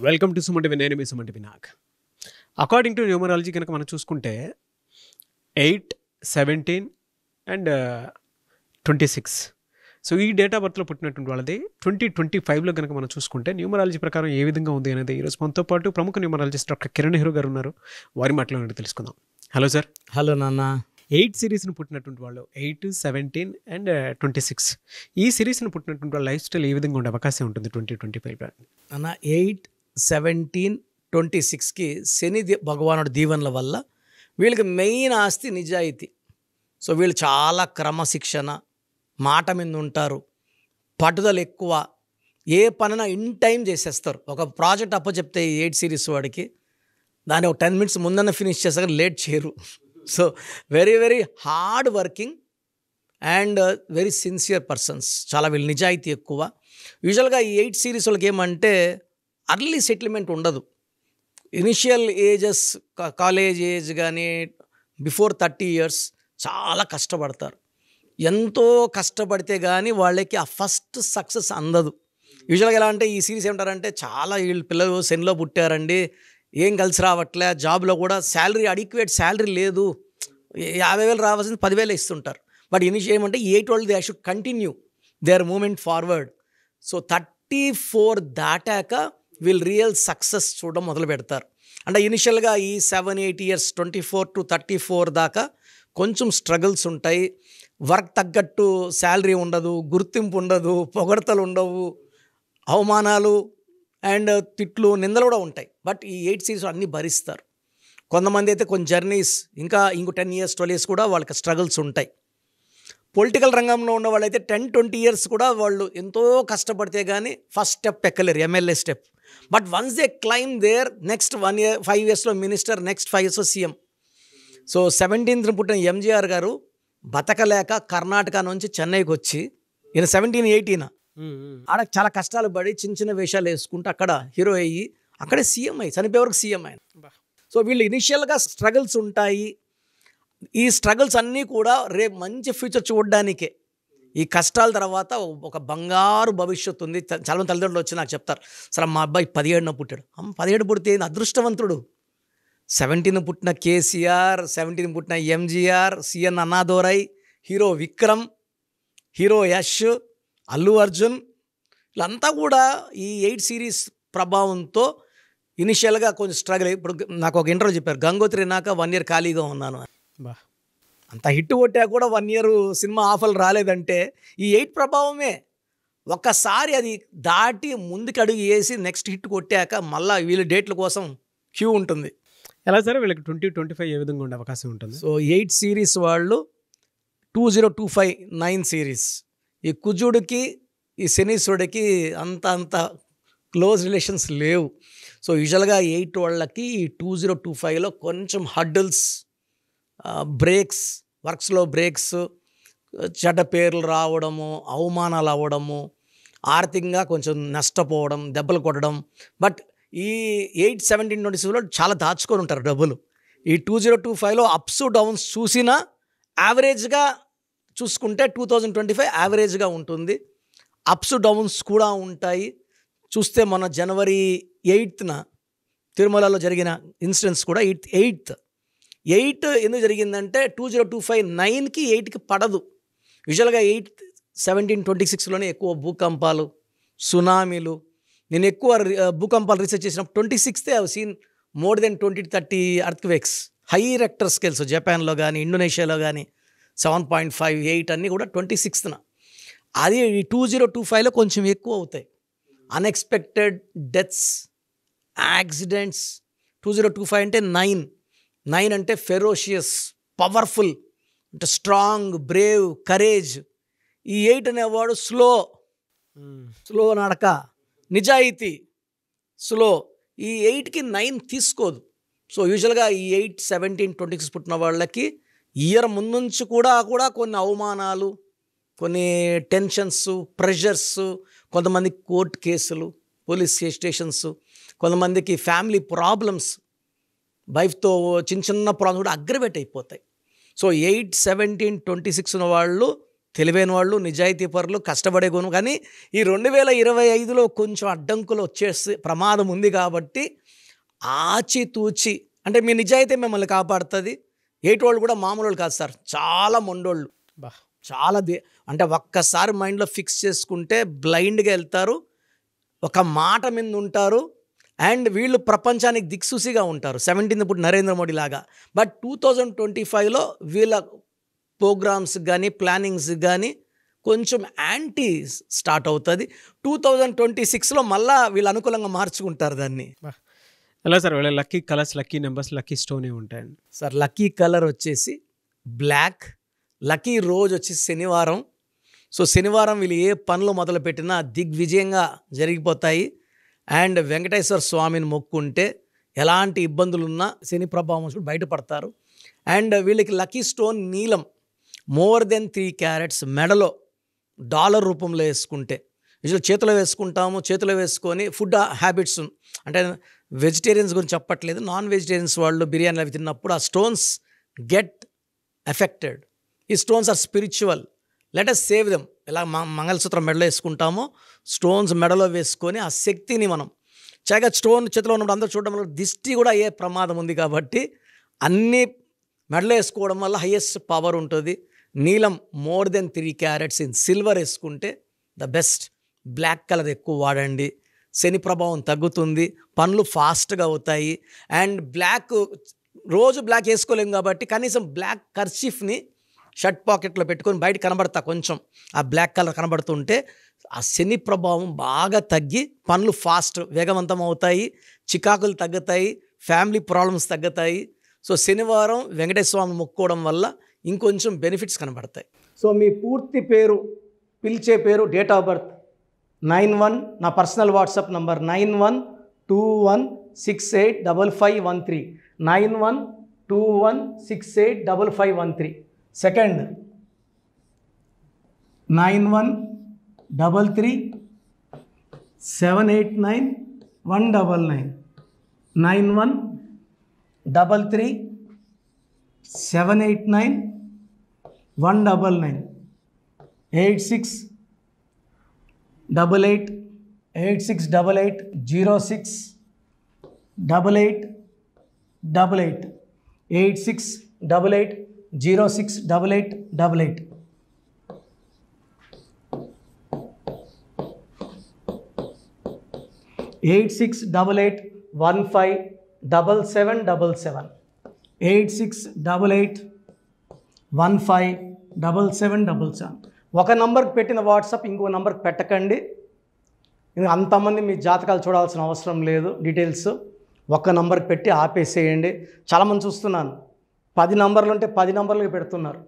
Welcome to Suman TV. నేను మీ Suman TV Nag. According to numerology కనుక మనం చూసుకుంటే 8, 17 అండ్ 26. సో ఈ డేట్ ఆఫ్ బర్త్లో పుట్టినటువంటి వాళ్ళది 2025లో కనుక మనం చూసుకుంటే న్యూమరాలజీ ప్రకారం ఏ విధంగా ఉంది అనేది ఈరోజు మనతో పాటు ప్రముఖ న్యూమరాలజిస్ట్ డాక్టర్ కిరణ్ నెహ్రూ గారు ఉన్నారు. వారి మాటలో తెలుసుకుందాం. Hello sir. హలో నాన్న. 8 సిరీస్ని పుట్టినటువంటి వాళ్ళు 8, 17 అండ్ 26 ఈ సిరీస్ని పుట్టినటువంటి వాళ్ళ లైఫ్ స్టైల్ ఏ విధంగా ఉండే అవకాశం ఉంటుంది 2025లో? అన్న 8, 17, 26కి శని భగవానుడి దీవెనల వల్ల వీళ్ళకి మెయిన్ ఆస్తి నిజాయితీ. సో వీళ్ళు చాలా క్రమశిక్షణ, మాట మీద ఉంటారు, పట్టుదల ఎక్కువ, ఏ పనైనా ఇన్ టైం చేసేస్తారు. ఒక ప్రాజెక్ట్ అప్పచెప్తే 8 సిరీస్ వాడికి దాన్ని ఒక 10 minutes ముందన్న ఫినిష్ చేస్తారు, లేట్ చేయరు. So very very hard working and very sincere persons. చాలా వీళ్ళు నిజాయితీ ఎక్కువ. యూజువల్గా ఈ 8 సిరీస్ వాళ్ళకి ఏమంటే అర్లీ సెటిల్మెంట్ ఉండదు. ఇనిషియల్ ఏజెస్, కాలేజ్ ఏజ్ కానీ బిఫోర్ 30 years చాలా కష్టపడతారు. ఎంతో కష్టపడితే కానీ వాళ్ళకి ఆ ఫస్ట్ సక్సెస్ అందదు. యూజువల్గా ఎలా అంటే ఈ సిరీస్ ఏమంటారంటే చాలా వీళ్ళు పిల్లలు శనిలో పుట్టారండి, ఏం కలిసి రావట్లే, జాబ్లో కూడా శాలరీ అడిక్వేట్ శాలరీ లేదు, 50,000 రావాల్సింది 10,000 ఇస్తుంటారు. బట్ ఏమంటే 8 వాళ్ళు they should continue their moment forward. So 34 దాటాక వీళ్ళు రియల్ సక్సెస్ చూడడం మొదలు పెడతారు. అంటే ఇనిషియల్గా ఈ 7-8 years 24 to 34 దాకా కొంచెం స్ట్రగుల్స్ ఉంటాయి. వర్క్ తగ్గట్టు శాలరీ ఉండదు, గుర్తింపు ఉండదు, పొగడతలు ఉండవు, అవమానాలు అండ్ తిట్లు, నిందలు కూడా ఉంటాయి. బట్ ఈ 8 సిరీస్ అన్నీ భరిస్తారు. కొంతమంది అయితే కొన్ని జర్నీస్ ఇంకో 10 years 12 years కూడా వాళ్ళకి స్ట్రగుల్స్ ఉంటాయి. పొలిటికల్ రంగంలో ఉన్న వాళ్ళైతే 10-20 years కూడా వాళ్ళు ఎంతో కష్టపడితే కానీ ఫస్ట్ స్టెప్ ఎక్కలేరు, MLA step. But once they climb their next 1 year 5 yearsలో మినిస్టర్, నెక్స్ట్ 5 yearsలో సీఎం. సో 17th పుట్టిన ఎంజీఆర్ గారు బతకలేక కర్ణాటక నుంచి చెన్నైకి వచ్చి, ఈయన 17, 18 ఆడ చాలా కష్టాలు పడి చిన్న చిన్న వేషాలు వేసుకుంటూ అక్కడ హీరో అయ్యి అక్కడే సీఎం అయ్యి చనిపోయే వరకు సీఎం ఆయన. సో వీళ్ళు ఇనిషియల్గా స్ట్రగుల్స్ ఉంటాయి. ఈ స్ట్రగుల్స్ అన్నీ కూడా రేపు మంచి ఫ్యూచర్ చూడడానికే. ఈ కష్టాల తర్వాత ఒక బంగారు భవిష్యత్తు ఉంది. చాలామంది తల్లిదండ్రులు వచ్చి నాకు చెప్తారు, సరే మా అబ్బాయి 17న పుట్టాడు. 17 పుడితే అదృష్టవంతుడు. 17 పుట్టిన కేసీఆర్, 17 పుట్టిన ఎంజీఆర్, సిఎన్ అన్నాదోరై, హీరో విక్రమ్, హీరో యష్, అల్లు అర్జున్, వీళ్ళంతా కూడా ఈ 8 సిరీస్ ప్రభావంతో ఇనిషియల్గా కొంచెం స్ట్రగుల్. ఇప్పుడు నాకు ఒక ఇంటర్వ్యూ చెప్పారు, గంగోత్రి నాక 1 year ఖాళీగా ఉన్నాను. అంత హిట్ కొట్టా కూడా 1 year సినిమా ఆఫర్లు రాలేదంటే ఈ 8 ప్రభావమే. ఒక్కసారి అది దాటి ముందుకు అడుగు వేసి నెక్స్ట్ హిట్ కొట్టాక మళ్ళీ వీళ్ళ డేట్ల కోసం క్యూ ఉంటుంది. ఎలా సరే వీళ్ళకి 2025 ఏ విధంగా ఉండే అవకాశం ఉంటుంది? సో 8 సిరీస్ వాళ్ళు 2025 9 సిరీస్. ఈ కుజుడికి ఈ శనీశ్వరుడికి అంత క్లోజ్ రిలేషన్స్ లేవు. సో యూజువల్గా 8 వాళ్ళకి 2025లో కొంచెం హడ్డల్స్, బ్రేక్స్, వర్క్స్లో బ్రేక్స్, చెడ్డ పేర్లు రావడము, అవమానాలు అవ్వడము, ఆర్థికంగా కొంచెం నష్టపోవడం, దెబ్బలు కొట్టడం. బట్ ఈ 8, 17, 26లో చాలా దాచుకొని ఉంటారు డబ్బులు. ఈ 2025లో అప్స్ డౌన్స్ చూసినా యావరేజ్గా చూసుకుంటే 2025 యావరేజ్గా ఉంటుంది. అప్స్ డౌన్స్ కూడా ఉంటాయి. చూస్తే మొన్న January 8న తిరుమలలో జరిగిన ఇన్సిడెంట్స్ కూడా 8 ఎందుకు జరిగిందంటే 2025 9కి 8కి పడదు. యూజువల్గా 8, 17, 26లోనే ఎక్కువ భూకంపాలు, సునామీలు. నేను ఎక్కువ భూకంపాలు రీసెర్చ్ చేసినప్పుడు 26th I have seen more than 20-30 earthquakes, high Richter scales. జపాన్లో కానీ ఇండోనేషియాలో కానీ 7.5, 8 అన్నీ కూడా 26న. అది 2025లో కొంచెం ఎక్కువ అవుతాయి. Unexpected deaths, accidents. 2025 అంటే 9 అంటే ఫెరోషియస్, పవర్ఫుల్, అంటే స్ట్రాంగ్, బ్రేవ్, కరేజ్. ఈ 8 అనేవాడు స్లో నడక, నిజాయితీ, స్లో. ఈ 8కి 9 తీసుకోదు. సో యూజువల్గా ఈ 8, 17, 26 పుట్టిన వాళ్ళకి ఇయర్ ముందుంచి కూడా కొన్ని అవమానాలు, కొన్ని టెన్షన్స్, ప్రెషర్స్, కొంతమంది కోర్టు కేసులు, పోలీస్ స్టేషన్స్, కొంతమందికి ఫ్యామిలీ ప్రాబ్లమ్స్, వైఫ్తో చిన్న ప్రాబ్లమ్స్ కూడా అగ్రవేట్ అయిపోతాయి. సో 8, 17, 26 ఉన్న వాళ్ళు తెలివైన వాళ్ళు, నిజాయితీ పరులు, కష్టపడే గుణం. కానీ ఈ 2025లో కొంచెం అడ్డంకులు వచ్చేసి ప్రమాదం ఉంది కాబట్టి ఆచితూచి, అంటే మీ నిజాయితీ మిమ్మల్ని కాపాడుతుంది. ఏటోళ్ళు కూడా మామూలు వాళ్ళు కాదు సార్, చాలా మొండోళ్ళు, బా చాలా అంటే ఒక్కసారి మైండ్లో ఫిక్స్ చేసుకుంటే బ్లైండ్గా వెళ్తారు, ఒక మాట మీద ఉంటారు. అండ్ వీళ్ళు ప్రపంచానికి దిక్సూసిగా ఉంటారు 17th ఇప్పుడు నరేంద్ర మోడీ లాగా. బట్ 2025లో వీళ్ళ ప్రోగ్రామ్స్ కానీ ప్లానింగ్స్ కానీ కొంచెం యాంటీ స్టార్ట్ అవుతుంది. 2026లో మళ్ళీ వీళ్ళు అనుకూలంగా మార్చుకుంటారు దాన్ని. ఎలా సార్ వీళ్ళ lucky colours, lucky numbers, lucky stone ఉంటాయండి? సార్ లక్కీ కలర్ వచ్చేసి బ్లాక్, లక్కీ రోజు వచ్చి శనివారం. సో శనివారం వీళ్ళు ఏ పనులు మొదలుపెట్టినా దిగ్విజయంగా జరిగిపోతాయి. అండ్ వెంకటేశ్వర స్వామిని మొక్కుంటే ఎలాంటి ఇబ్బందులున్నా శని ప్రభావం బయటపడతారు. అండ్ వీళ్ళకి లక్కీ స్టోన్ నీలం, మోర్ దెన్ 3 క్యారెట్స్, మెడలో డాలర్ రూపంలో వేసుకుంటే. యూజువల్ చేతిలో వేసుకుంటాము, చేతిలో వేసుకొని ఫుడ్ హ్యాబిట్స్, అంటే వెజిటేరియన్స్ గురించి చెప్పట్లేదు, నాన్ వెజిటేరియన్స్ వాళ్ళు బిర్యానీ అవి తిన్నప్పుడు ఆ స్టోన్స్ గెట్ ఎఫెక్టెడ్. ఈ stones are spiritual, let us save them. ఎలా మంగళసూత్రం మెడలో వేసుకుంటామో స్టోన్స్ మెడలో వేసుకొని ఆ శక్తిని మనం చక్కగా, స్టోన్ చేతిలో ఉన్నప్పుడు అందరూ చూడడం వల్ల దిష్టి కూడా అయ్యే ప్రమాదం ఉంది కాబట్టి అన్నీ మెడలో వేసుకోవడం వల్ల హైయెస్ట్ పవర్ ఉంటుంది. నీలం more than 3 carats in silver వేసుకుంటే ద బెస్ట్. బ్లాక్ కలర్ ఎక్కువ వాడండి, శని ప్రభావం తగ్గుతుంది, పనులు ఫాస్ట్గా అవుతాయి. అండ్ బ్లాక్ రోజు బ్లాక్ వేసుకోలేము కాబట్టి కనీసం బ్లాక్ కర్చీఫ్ని షర్ట్ పాకెట్లో పెట్టుకొని బయట కనబడతా, కొంచెం ఆ బ్లాక్ కలర్ కనబడుతుంటే ఆ శని ప్రభావం బాగా తగ్గి పనులు ఫాస్ట్ వేగవంతం అవుతాయి, చికాకులు తగ్గుతాయి, ఫ్యామిలీ ప్రాబ్లమ్స్ తగ్గుతాయి. సో శనివారం వెంకటేశ్వర స్వామి మొక్కుకోవడం వల్ల ఇంకొంచెం బెనిఫిట్స్ కనబడతాయి. సో మీ పూర్తి పేరు, పిలిచే పేరు, డేట్ ఆఫ్ బర్త్ 91, నా personal WhatsApp number 9121685513, 9121685513. Second 9133789199, 9133789199, 8688068888, 8688068888. Eight 8688157777, 8688157777. ఒక నంబర్కి పెట్టిన వాట్సాప్ ఇంకో నంబర్కి పెట్టకండి. అంతమంది మీ జాతకాలు చూడాల్సిన అవసరం లేదు. డీటెయిల్స్ ఒక్క నంబర్కి పెట్టి ఆపేసేయండి. చాలామంది చూస్తున్నాను 10 నంబర్లు ఉంటే 10 నంబర్లకి పెడుతున్నారు.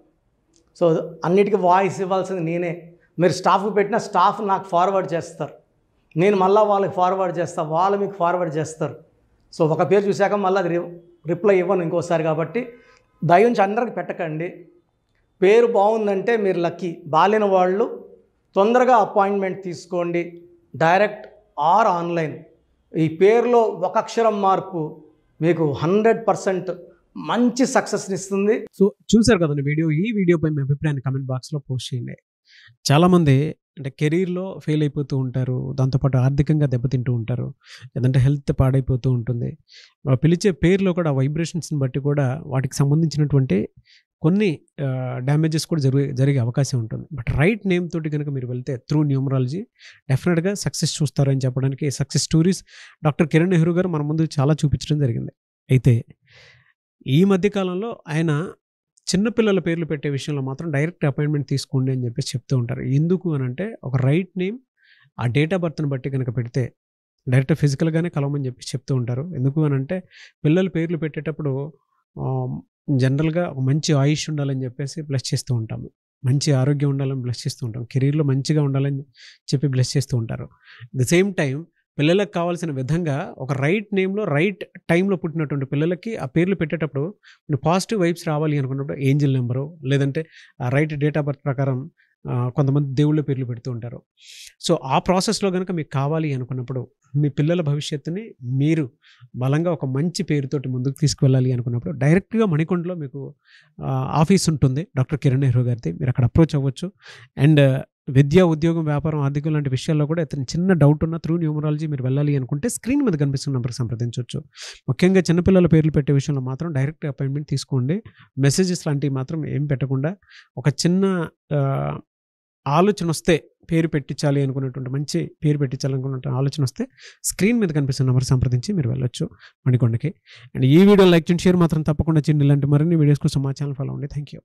సో అన్నిటికీ వాయిస్ ఇవ్వాల్సింది నేనే. మీరు స్టాఫ్కి పెట్టిన స్టాఫ్ నాకు ఫార్వర్డ్ చేస్తారు, నేను మళ్ళీ వాళ్ళకి ఫార్వర్డ్ చేస్తాను, వాళ్ళు మీకు ఫార్వర్డ్ చేస్తారు. సో ఒక పేరు చూశాక మళ్ళీ అది రిప్లై ఇవ్వను ఇంకోసారి. కాబట్టి దయించి అందరికి పెట్టకండి. పేరు బాగుందంటే మీరు లక్కీ. బాలేని వాళ్ళు తొందరగా అపాయింట్మెంట్ తీసుకోండి, డైరెక్ట్ ఆర్ ఆన్లైన్. ఈ పేరులో ఒక అక్షరం మార్పు మీకు 100% మంచి సక్సెస్ని ఇస్తుంది. సో చూసారు కదండి వీడియో. ఈ వీడియోపై మీ అభిప్రాయాన్ని కామెంట్ బాక్స్లో పోస్ట్ చేయండి. చాలామంది అంటే కెరీర్లో ఫెయిల్ అయిపోతూ ఉంటారు, దాంతోపాటు ఆర్థికంగా దెబ్బతింటూ ఉంటారు, లేదంటే హెల్త్ పాడైపోతూ ఉంటుంది. పిలిచే పేరులో కూడా వైబ్రేషన్స్ని బట్టి కూడా వాటికి సంబంధించినటువంటి కొన్ని డ్యామేజెస్ కూడా జరిగే అవకాశం ఉంటుంది. బట్ రైట్ నేమ్ తోటి కనుక మీరు వెళ్తే త్రూ న్యూమరాలజీ డెఫినెట్గా సక్సెస్ చూస్తారని చెప్పడానికి success stories doctor Kiran Nehru గారు మన ముందు చాలా చూపించడం జరిగింది. అయితే ఈ మధ్యకాలంలో ఆయన చిన్నపిల్లల పేర్లు పెట్టే విషయంలో మాత్రం డైరెక్ట్ అపాయింట్మెంట్ తీసుకోండి అని చెప్పేసి చెప్తూ ఉంటారు. ఎందుకు అని అంటే ఒక రైట్ నేమ్ ఆ డేట్ ఆఫ్ బర్త్ని బట్టి కనుక పెడితే డైరెక్ట్ ఫిజికల్గానే కలవమని చెప్పేసి చెప్తూ ఉంటారు. ఎందుకు అని అంటే పిల్లల పేర్లు పెట్టేటప్పుడు జనరల్గా ఒక మంచి ఆయుష్ ఉండాలని చెప్పేసి బ్లెస్ చేస్తూ ఉంటాము, మంచి ఆరోగ్యం ఉండాలని బ్లెస్ చేస్తూ ఉంటాం, కెరీర్లో మంచిగా ఉండాలని చెప్పి బ్లెస్ చేస్తూ ఉంటారు. ద సేమ్ టైం పిల్లలకు కావాల్సిన విధంగా ఒక రైట్ నేమ్లో రైట్ టైంలో పుట్టినటువంటి పిల్లలకి ఆ పేర్లు పెట్టేటప్పుడు పాజిటివ్ వైబ్స్ రావాలి అనుకున్నప్పుడు ఏంజిల్ నెంబరు లేదంటే రైట్ డేట్ ఆఫ్ బర్త్ ప్రకారం కొంతమంది దేవుళ్ళ పేర్లు పెడుతూ ఉంటారు. సో ఆ ప్రాసెస్లో కనుక మీకు కావాలి అనుకున్నప్పుడు, మీ పిల్లల భవిష్యత్తుని మీరు బలంగా ఒక మంచి పేరుతోటి ముందుకు తీసుకువెళ్ళాలి అనుకున్నప్పుడు డైరెక్ట్గా మణికొండలో మీకు ఆఫీస్ ఉంటుంది డాక్టర్ కిరణ్ నెహ్రూ గారిది. మీరు అక్కడ అప్రోచ్ అవ్వచ్చు. అండ్ విద్య, ఉద్యోగం, వ్యాపారం, ఆర్థికం లాంటి విషయాల్లో కూడా ఏదైనా చిన్న డౌట్ ఉన్న త్రూ న్యూమరాలజీ మీరు వెళ్ళాలి అనుకుంటే స్క్రీన్ మీద కనిపిస్తున్న నెంబర్కి సంప్రదించవచ్చు. ముఖ్యంగా చిన్నపిల్లల పేర్లు పెట్టే విషయంలో మాత్రం డైరెక్ట్ అపాయింట్మెంట్ తీసుకోండి. మెసేజెస్ లాంటివి మాత్రం ఏం పెట్టకుండా ఒక చిన్న ఆలోచన వస్తే పేరు పెట్టించాలి అనుకున్నటువంటి మంచి పేరు పెట్టించాలనుకున్న ఆలోచన వస్తే స్క్రీన్ మీద కనిపిస్తున్న నెంబర్ సంప్రదించి మీరు వెళ్ళొచ్చు మణికొండకి. అండ్ ఈ వీడియో లైక్ చేయండి, షేర్ మాత్రం తప్పకుండా చేయండి. ఇలాంటి మరిన్ని వీడియోస్ కోసం మా ఛానల్ ఫాలో అవ్వండి. Thank you.